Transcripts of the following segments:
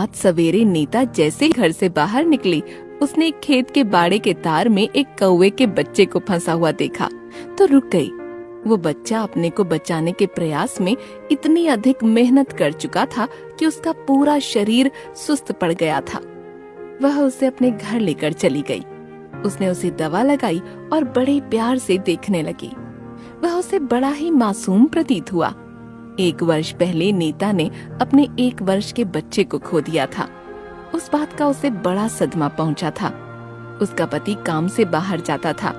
रात सवेरे नीता जैसे घर से बाहर निकली, उसने एक खेत के बाड़े के तार में एक कौवे के बच्चे को फंसा हुआ देखा तो रुक गई। वो बच्चा अपने को बचाने के प्रयास में इतनी अधिक मेहनत कर चुका था कि उसका पूरा शरीर सुस्त पड़ गया था। वह उसे अपने घर लेकर चली गई। उसने उसे दवा लगाई और बड़े प्यार से देखने लगी। वह उसे बड़ा ही मासूम प्रतीत हुआ। 1 वर्ष पहले नीता ने अपने 1 वर्ष के बच्चे को खो दिया था। उस बात का उसे बड़ा सदमा पहुंचा था। उसका पति काम से बाहर जाता था।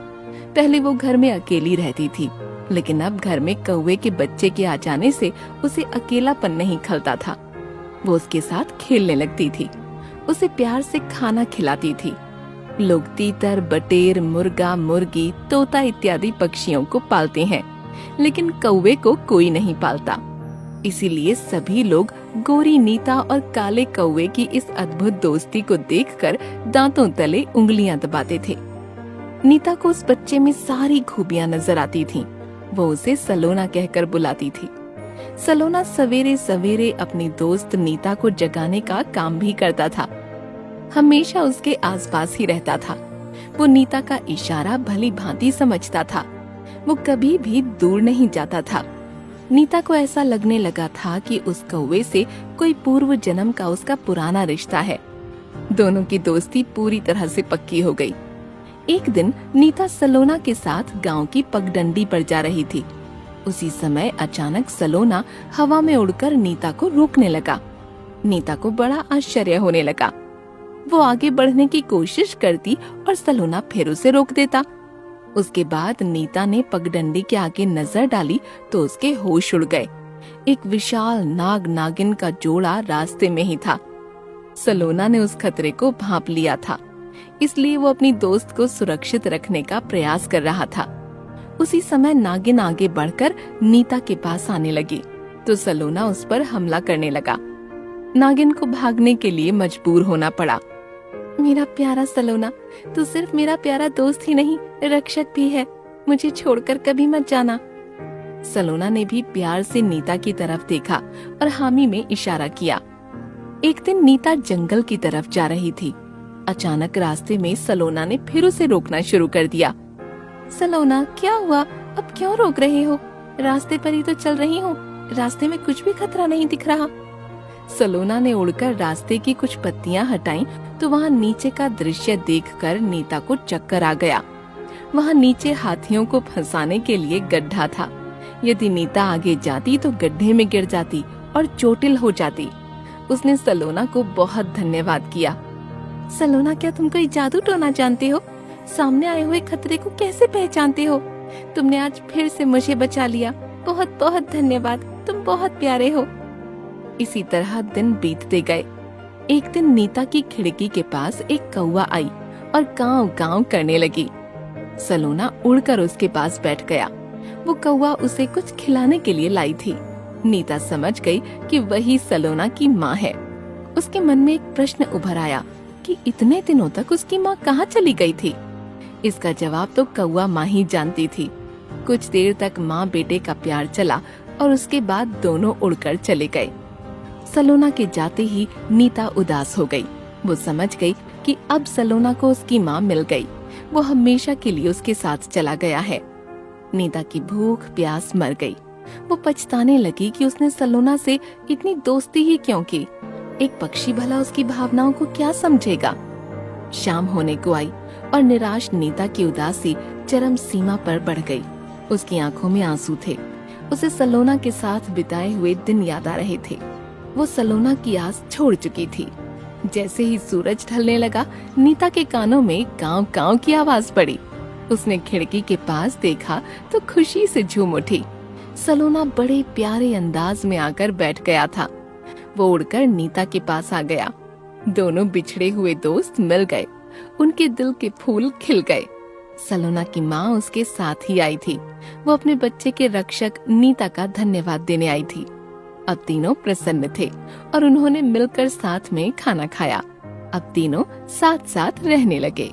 पहले वो घर में अकेली रहती थी, लेकिन अब घर में कौवे के बच्चे के आ जाने से उसे अकेलापन नहीं खलता था। वो उसके साथ खेलने लगती थी, उसे प्यार से खाना खिलाती थी। लोग तीतर, बटेर, मुर्गा, मुर्गी, तोता इत्यादि पक्षियों को पालते हैं, लेकिन कौवे को कोई नहीं पालता। इसीलिए सभी लोग गोरी नीता और काले कौवे की इस अद्भुत दोस्ती को देखकर दांतों तले उंगलियां दबाते थे। नीता को उस बच्चे में सारी खूबियां नजर आती थीं। वो उसे सलोना कहकर बुलाती थी। सलोना सवेरे सवेरे अपनी दोस्त नीता को जगाने का काम भी करता था। हमेशा उसके आसपास ही रहता था। वो नीता का इशारा भली भांति समझता था। वो कभी भी दूर नहीं जाता था। नीता को ऐसा लगने लगा था कि उस कौवे से कोई पूर्व जन्म का उसका पुराना रिश्ता है। दोनों की दोस्ती पूरी तरह से पक्की हो गई। एक दिन नीता सलोना के साथ गांव की पगडंडी पर जा रही थी। उसी समय अचानक सलोना हवा में उड़कर नीता को रोकने लगा। नीता को बड़ा आश्चर्य होने लगा। वो आगे बढ़ने की कोशिश करती और सलोना फिर उसे रोक देता। उसके बाद नीता ने पगडंडी के आगे नजर डाली तो उसके होश उड़ गए। एक विशाल नाग नागिन का जोड़ा रास्ते में ही था। सलोना ने उस खतरे को भांप लिया था, इसलिए वो अपनी दोस्त को सुरक्षित रखने का प्रयास कर रहा था। उसी समय नागिन आगे बढ़कर नीता के पास आने लगी तो सलोना उस पर हमला करने लगा। नागिन को भागने के लिए मजबूर होना पड़ा। मेरा प्यारा सलोना, तू सिर्फ मेरा प्यारा दोस्त ही नहीं, रक्षक भी है। मुझे छोड़कर कभी मत जाना। सलोना ने भी प्यार से नीता की तरफ देखा और हामी में इशारा किया। एक दिन नीता जंगल की तरफ जा रही थी। अचानक रास्ते में सलोना ने फिर उसे रोकना शुरू कर दिया। सलोना, क्या हुआ? अब क्यों रोक रहे हो? रास्ते पर ही तो चल रही हूँ। रास्ते में कुछ भी खतरा नहीं दिख रहा। सलोना ने उड़कर रास्ते की कुछ पत्तियां हटाईं तो वहाँ नीचे का दृश्य देखकर नीता को चक्कर आ गया। वहाँ नीचे हाथियों को फंसाने के लिए गड्ढा था। यदि नीता आगे जाती तो गड्ढे में गिर जाती और चोटिल हो जाती। उसने सलोना को बहुत धन्यवाद किया। सलोना, क्या तुम कोई जादू टोना जानते हो? सामने आए हुए खतरे को कैसे पहचानते हो? तुमने आज फिर से मुझे बचा लिया। बहुत बहुत धन्यवाद, तुम बहुत प्यारे हो। इसी तरह दिन बीतते गए। एक दिन नीता की खिड़की के पास एक कौवा आई और कांव कांव करने लगी। सलोना उड़कर उसके पास बैठ गया। वो कौवा उसे कुछ खिलाने के लिए लाई थी। नीता समझ गई कि वही सलोना की माँ है। उसके मन में एक प्रश्न उभर आया कि इतने दिनों तक उसकी माँ कहाँ चली गई थी। इसका जवाब तो कौवा माँ ही जानती थी। कुछ देर तक माँ बेटे का प्यार चला और उसके बाद दोनों उड़कर चले गए। सलोना के जाते ही नीता उदास हो गई। वो समझ गई कि अब सलोना को उसकी माँ मिल गई। वो हमेशा के लिए उसके साथ चला गया है। नीता की भूख प्यास मर गई। वो पछताने लगी कि उसने सलोना से इतनी दोस्ती ही क्यों की। एक पक्षी भला उसकी भावनाओं को क्या समझेगा। शाम होने को आई और निराश नीता की उदासी चरम सीमा पर बढ़ गई। उसकी आंखों में आंसू थे। उसे सलोना के साथ बिताए हुए दिन याद आ रहे थे। वो सलोना की आस छोड़ चुकी थी। जैसे ही सूरज ढलने लगा, नीता के कानों में कांव कांव की आवाज पड़ी। उसने खिड़की के पास देखा तो खुशी से झूम उठी। सलोना बड़े प्यारे अंदाज में आकर बैठ गया था। वो उड़कर नीता के पास आ गया। दोनों बिछड़े हुए दोस्त मिल गए। उनके दिल के फूल खिल गए। सलोना की माँ उसके साथ ही आई थी। वो अपने बच्चे के रक्षक नीता का धन्यवाद देने आई थी। अब तीनों प्रसन्न थे और उन्होंने मिलकर साथ में खाना खाया। अब तीनों साथ साथ रहने लगे।